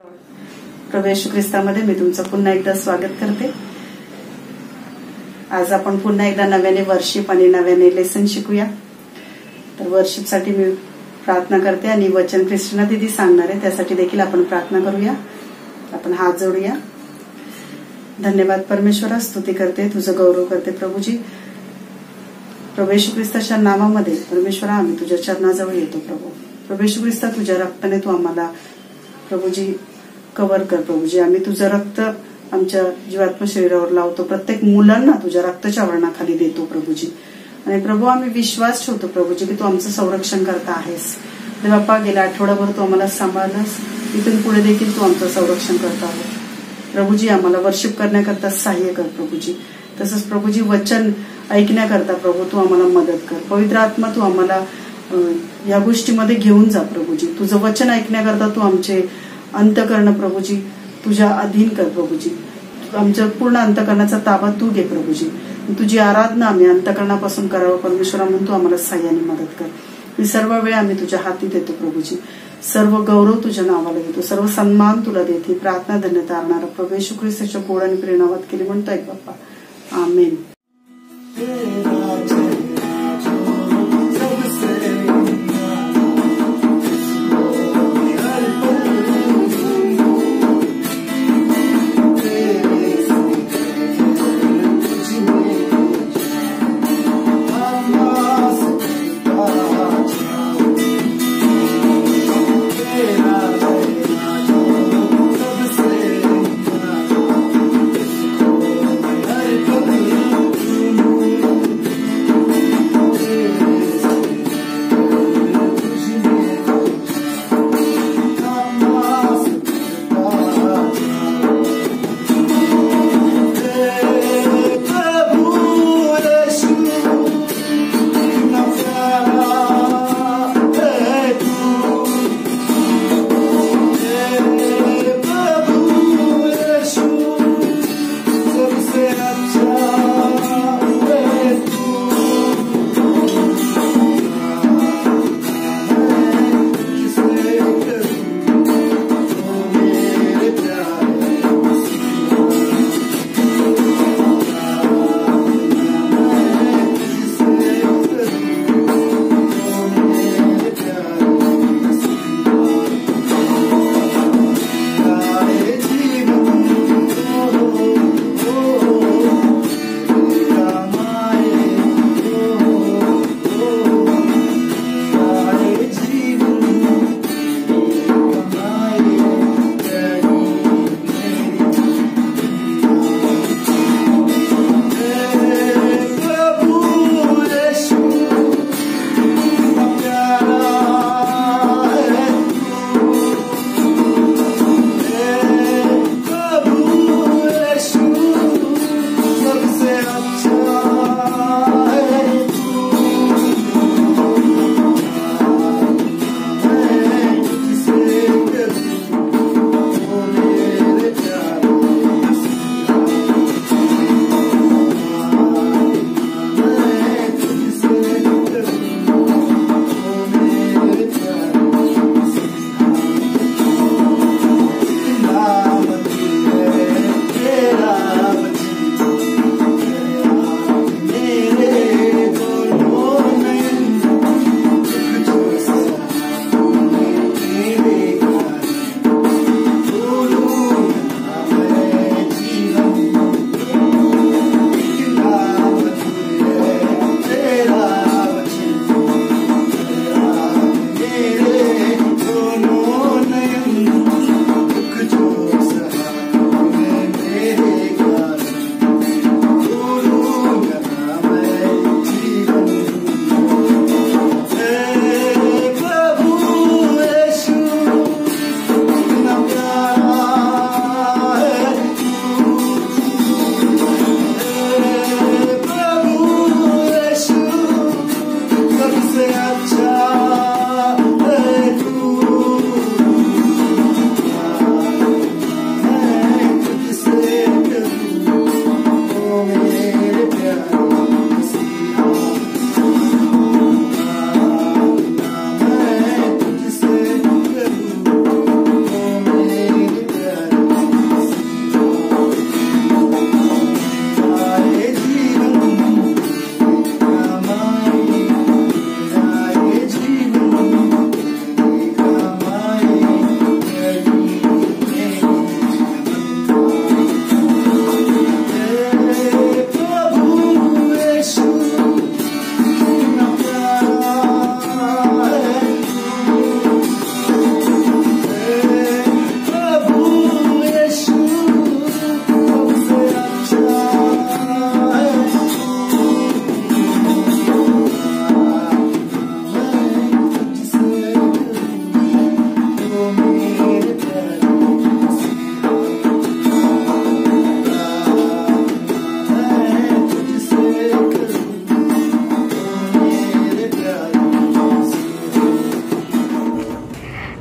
प्रभू येशू ख्रिस्तामध्ये मी तुमचं पुन्हा एकदा स्वागत करते। आज आपण पुन्हा एकदा नव्याने वर्शिप आणि नव्याने लेसन शिकूया। तर वर्शिप साठी मी प्रार्थना करते आणि वचन क्रिस्टिना दीदी सांगणार आहे, त्यासाठी देखील आपण प्रार्थना करूया। आपण हात जोडूया। धन्यवाद परमेश्वरा, स्तुती करते, तुझं गौरव करते प्रभूजी। प्रभू येशू ख्रिस्ताच्या नामामध्ये परमेश्वरा आम्ही तुझ्या चरणाजवळ येतो प्रभू येशू ख्रिस्ता, तुझ्या रक्ताने तू आम्हाला प्रभूजी कव्हर कर प्रभूजी। आम्ही तुझं रक्त आमच्या जीवात्म शरीरावर लावतो, प्रत्येक मुलांना तुझ्या रक्ताच्या वर्णाखाली देतो प्रभूजी। आणि प्रभू आम्ही विश्वास ठेवतो प्रभूजी की तू आमचं संरक्षण करता आहेस। बाप्पा गेल्या आठवडाभर तू आम्हाला सांभाळलंस, इथून पुढे देखील तू आमचं संरक्षण करता आहे प्रभूजी। आम्हाला वर्शिप करण्याकरता सहाय्य कर प्रभूजी। तसंच प्रभूजी वचन ऐकण्याकरता प्रभू तू आम्हाला मदत कर। पवित्र आत्मा तू आम्हाला या गोष्टीमध्ये घेऊन जा प्रभूजी। तुझं वचन ऐकण्याकरता तू आमचे अंतकरण प्रभूजी तुझ्या अधीन कर प्रभूजी। आमच्या पूर्ण अंतकरणाचा ताबा तू घे प्रभूजी। तुझी आराधना आम्ही अंतकरणापासून करावं परमेश्वरा, म्हणून तू आम्हाला सहाय्याने मदत कर। ही सर्व वेळ आम्ही तुझ्या हाती देतो प्रभूजी। सर्व गौरव तुझ्या नावाला देतो, सर्व सन्मान तुला देते। प्रार्थना धन्यता आणणारा प्रभू येशू ख्रिस्ताच्या गोड आणि प्रिय नावात केली म्हणतोय बाप्पा, आमेन।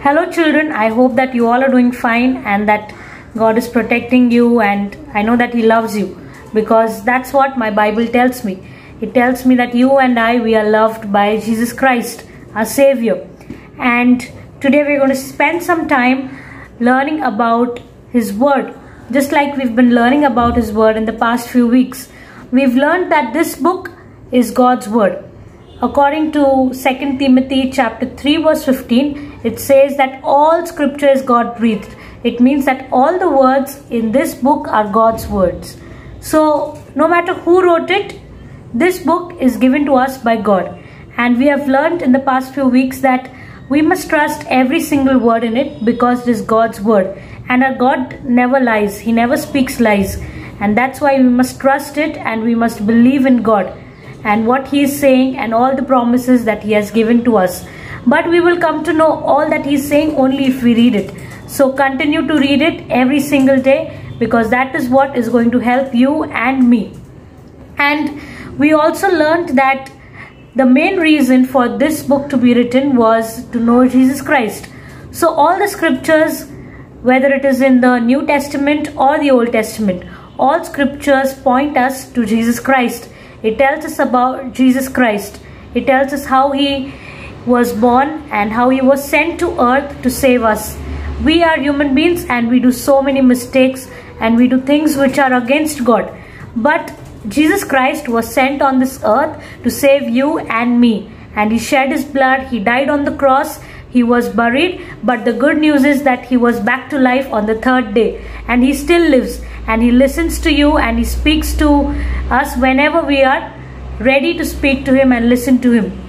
Hello children, I hope that you all are doing fine and that God is protecting you, and I know that He loves you, because that's what my Bible tells me. It tells me that you and I, we are loved by Jesus Christ, our Savior. And today we're going to spend some time learning about His Word. Just like we've been learning about His Word in the past few weeks, we've learned that this book is God's Word. According to 2 Timothy chapter 3 verse 15, it says that all scripture is God breathed. It means that all the words in this book are God's words. So no matter who wrote it, this book is given to us by God. And we have learned in the past few weeks that we must trust every single word in it, because it is God's word. And our God never lies. He never speaks lies. And that's why we must trust it and we must believe in God and what He is saying and all the promises that He has given to us. But we will come to know all that He is saying only if we read it. So continue to read it every single day, because that is what is going to help you and me. And we also learned that the main reason for this book to be written was to know Jesus Christ. So all the scriptures, whether it is in the New Testament or the Old Testament, all scriptures point us to Jesus Christ. It tells us about Jesus Christ. It tells us how He was born and how He was sent to earth to save us. We are human beings and we do so many mistakes and we do things which are against God. But Jesus Christ was sent on this earth to save you and me. And He shed His blood. He died on the cross. He was buried. But the good news is that He was back to life on the third day. And He still lives. And He listens to you and He speaks to us whenever we are ready to speak to Him and listen to Him.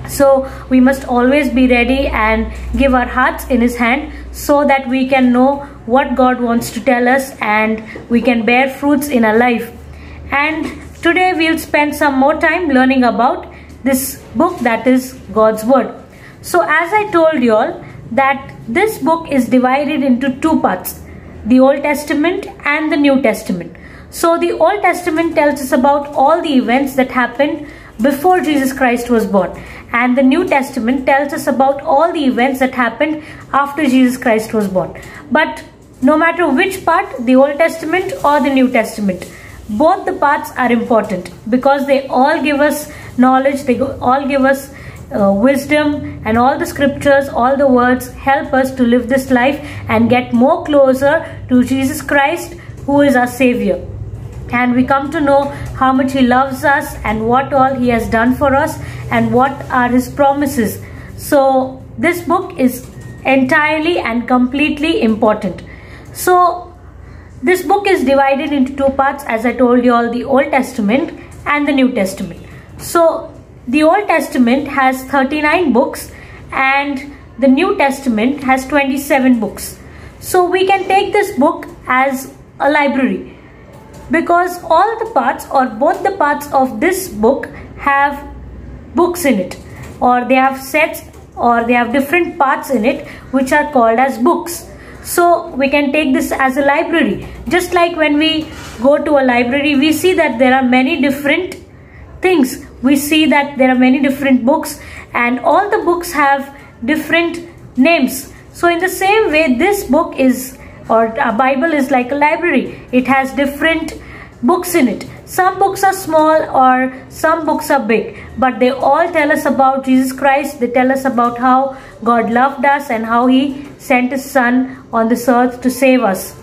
So we must always be ready and give our hearts in His hand, so that we can know what God wants to tell us and we can bear fruits in our life. And today we'll spend some more time learning about this book, that is God's Word. So as I told you all, that this book is divided into two parts, the Old Testament and the New Testament. So the Old Testament tells us about all the events that happened before Jesus Christ was born, and the New Testament tells us about all the events that happened after Jesus Christ was born. But no matter which part, the Old Testament or the New Testament, both the parts are important, because they all give us knowledge, they all give us wisdom, and all the scriptures, all the words help us to live this life and get more closer to Jesus Christ, who is our Savior. And we come to know how much He loves us and what all He has done for us and what are His promises. So this book is entirely and completely important. So this book is divided into two parts, as I told you all, the Old Testament and the New Testament. So the Old Testament has 39 books and the New Testament has 27 books. So we can take this book as a library, because all the parts or both the parts of this book have books in it, or they have sets, or they have different parts in it which are called as books. So we can take this as a library. Just like when we go to a library, we see that there are many different things. We see that there are many different books and all the books have different names. So in the same way, this book is, or a Bible is like a library. It has different books in it. Some books are small or some books are big, but they all tell us about Jesus Christ. They tell us about how God loved us and how He sent His Son on this earth to save us.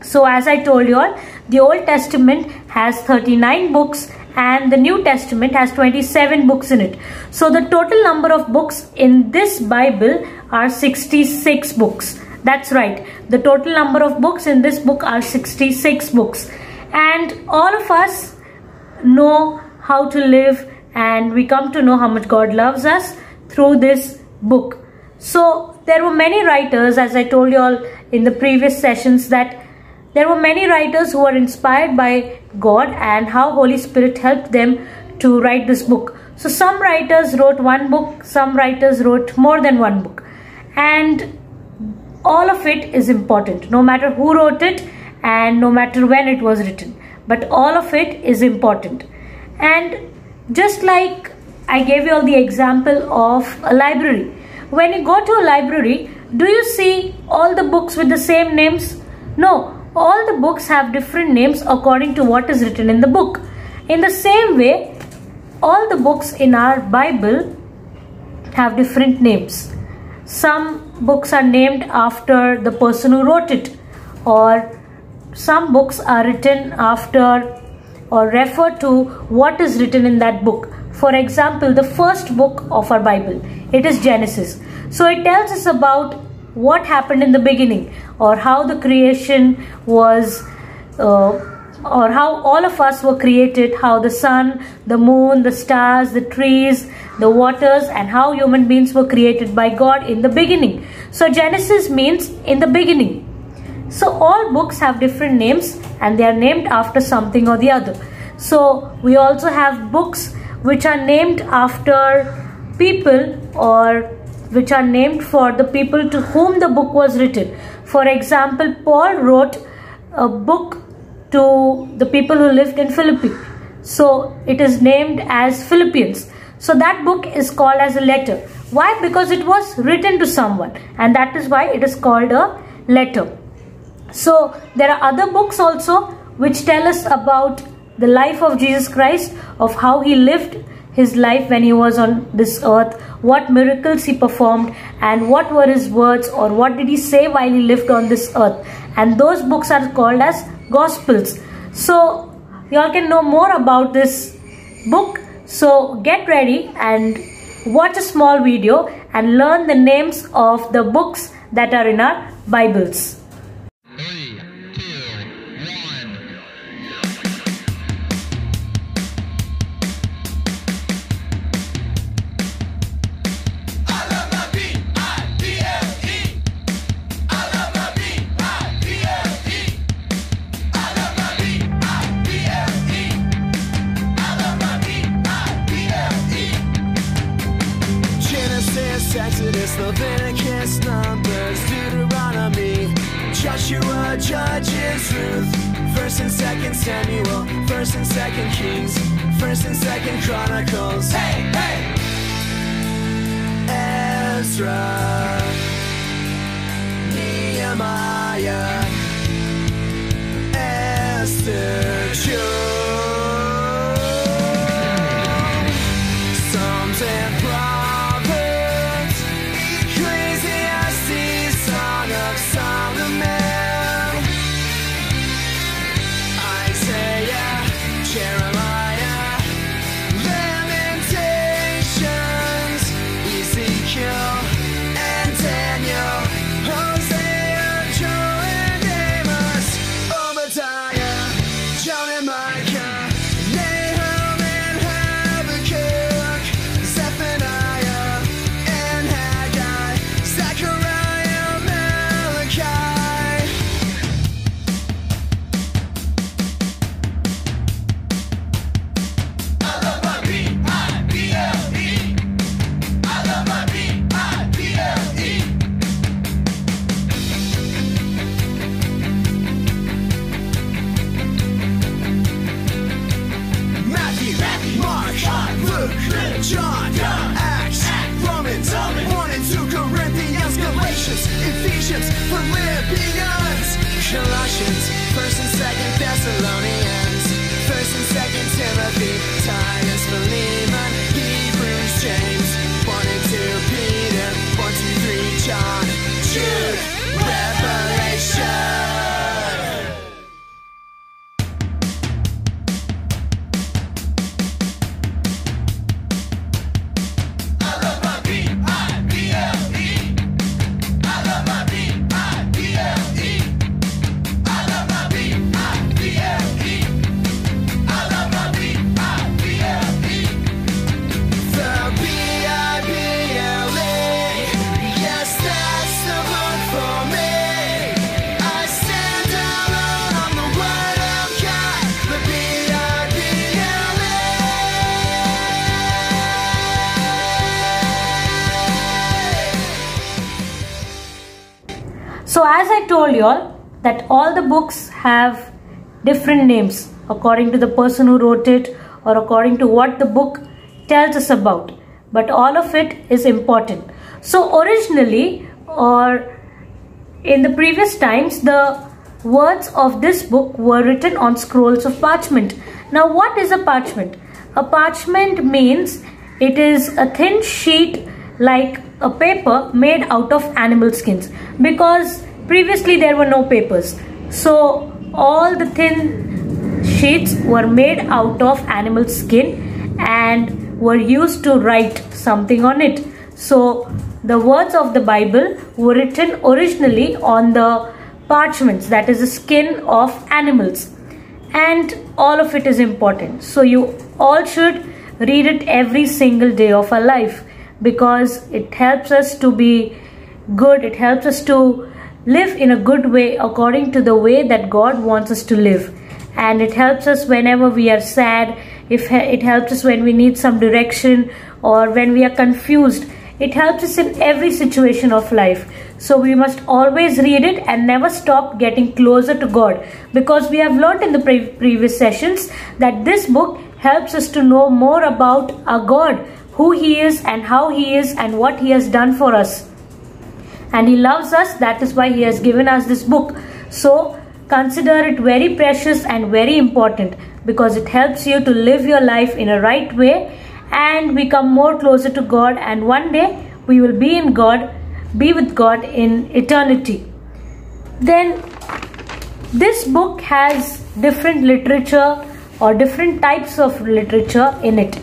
So as I told you all, the Old Testament has 39 books and the New Testament has 27 books in it. So the total number of books in this Bible are 66 books. That's right. The total number of books in this book are 66 books. And all of us know how to live, and we come to know how much God loves us through this book. So there were many writers, as I told you all in the previous sessions, that there were many writers who were inspired by God and how Holy Spirit helped them to write this book. So some writers wrote one book, some writers wrote more than one book. And all of it is important, no matter who wrote it and no matter when it was written. But all of it is important. And just like I gave you all the example of a library. When you go to a library, do you see all the books with the same names? No, all the books have different names according to what is written in the book. In the same way, all the books in our Bible have different names. Some books are named after the person who wrote it, or some books are written after or refer to what is written in that book. For example, the first book of our Bible, it is Genesis. So it tells us about what happened in the beginning, or how the creation was, or how all of us were created, how the sun, the moon, the stars, the trees, the waters, and how human beings were created by God in the beginning. So Genesis means in the beginning. So all books have different names and they are named after something or the other. So we also have books which are named after people, or which are named for the people to whom the book was written. For example, Paul wrote a book to the people who lived in Philippi. So it is named as Philippians. So that book is called as a letter. Why? Because it was written to someone, and that is why it is called a letter. So there are other books also which tell us about the life of Jesus Christ, of how he lived his life when he was on this earth, what miracles he performed, and what were his words, or what did he say while he lived on this earth. And those books are called as Gospels. So you all can know more about this book. So get ready and watch a small video and learn the names of the books that are in our Bibles. Exodus, Leviticus, Numbers, Deuteronomy, Joshua, Judges, Ruth, 1st and 2nd Samuel, 1st and 2nd Kings, 1st and 2nd Chronicles, hey, hey! Ezra, Nehemiah, Esther, Job, Psalms and Proverbs, Ecclesiastes, Song of Solomon, Isaiah, Jeremiah, Lamentations, Ezekiel, and Daniel, Hosea, Joel, and Amos, Obadiah, John and Micah, Nahum and Habakkuk, Zephaniah and Haggai, Zechariah, Malachi. I love my B-I-B-L-E. I love my B-I-B-L-E. Matthew, Mark, Luke, John, Acts, Romans, 1 and 2 Corinthians, Galatians, Ephesians, Philippians, Colossians, 1st and 2nd Thessalonians, 1st and 2nd Timothy, Titus, Philemon, Hebrews, James, 1 and 2 Peter, 1, 2, 3 John, Jude, Revelation. I love my B-I-B-L-E. I love my B-I-B-L-E. I love my B-I-B-L-E. I love my B-I-B-L-E. The B-I-B-L-E. Yes, that's the book for me. I stand alone on the word of God. The B-I-B-L-E. So as I told you all that all the books have different names according to the person who wrote it, or according to what the book tells us about, but all of it is important. So originally or in the previous times, the words of this book were written on scrolls of parchment. Now, what is a parchment? A parchment means it is a thin sheet like a paper made out of animal skins, because previously there were no papers. So all the thin sheets were made out of animal skin and were used to write something on it. So the words of the Bible were written originally on the parchments, that is the skin of animals, and all of it is important. So you all should read it every single day of our life, because it helps us to be good. It helps us to live in a good way according to the way that God wants us to live. And it helps us whenever we are sad. It helps us when we need some direction or when we are confused. It helps us in every situation of life. So we must always read it and never stop getting closer to God, because we have learned in the previous sessions that this book helps us to know more about our God, who He is and how He is and what He has done for us. And He loves us. That is why He has given us this book. So consider it very precious and very important, because it helps you to live your life in a right way and become more closer to God. And one day we will be with God in eternity. Then this book has different literature or different types of literature in it.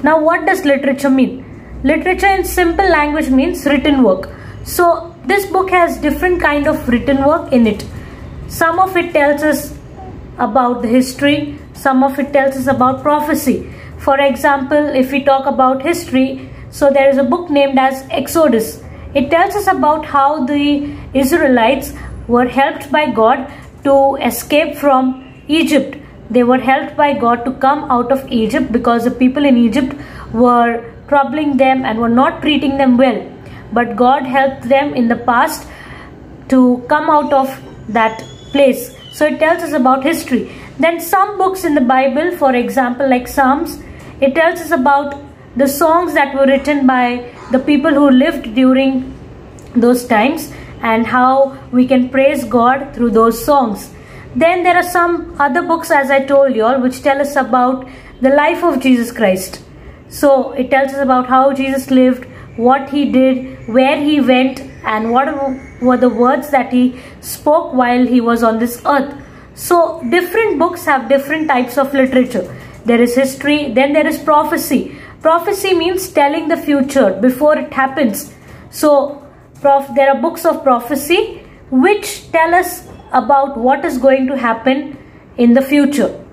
Now, what does literature mean? Literature in simple language means written work. So this book has different kind of written work in it. Some of it tells us about the history, some of it tells us about prophecy. For example, if we talk about history, so there is a book named as Exodus. It tells us about how the Israelites were helped by God to escape from Egypt. They were helped by God to come out of Egypt because the people in Egypt were troubling them and were not treating them well. But God helped them in the past to come out of that place. So it tells us about history. Then some books in the Bible, for example, like Psalms, it tells us about the songs that were written by the people who lived during those times and how we can praise God through those songs. Then there are some other books, as I told you all, which tell us about the life of Jesus Christ. So it tells us about how Jesus lived, what He did, where He went, and what were the words that He spoke while He was on this earth. So different books have different types of literature. There is history, then there is prophecy. Prophecy means telling the future before it happens. So there are books of prophecy which tell us about what is going to happen in the future.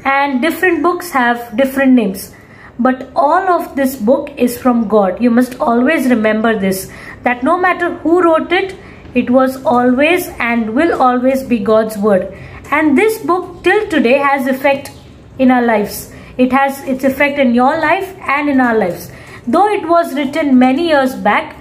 And different books have different names. But all of this book is from God. You must always remember this, that no matter who wrote it, it was always and will always be God's word. And this book till today has effect in our lives. It has its effect in your life and in our lives. Though it was written many years back,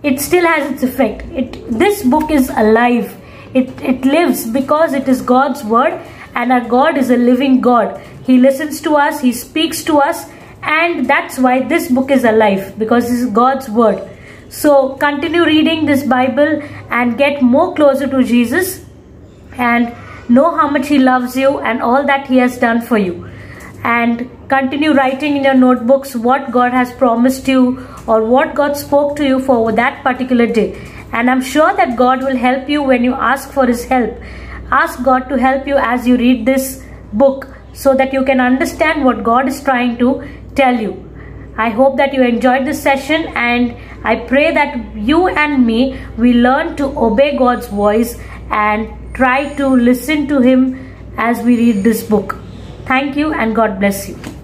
it still has its effect. This book is alive. It lives because it is God's word, and our God is a living God. He listens to us, He speaks to us, and that's why this book is alive, because this is God's word. So continue reading this Bible and get more closer to Jesus and know how much He loves you and all that He has done for you. And continue writing in your notebooks what God has promised you or what God spoke to you for that particular day. And I'm sure that God will help you when you ask for His help. Ask God to help you as you read this book so that you can understand what God is trying to tell you. I hope that you enjoyed this session, and I pray that you and me, we learn to obey God's voice and try to listen to Him as we read this book. Thank you, and God bless you.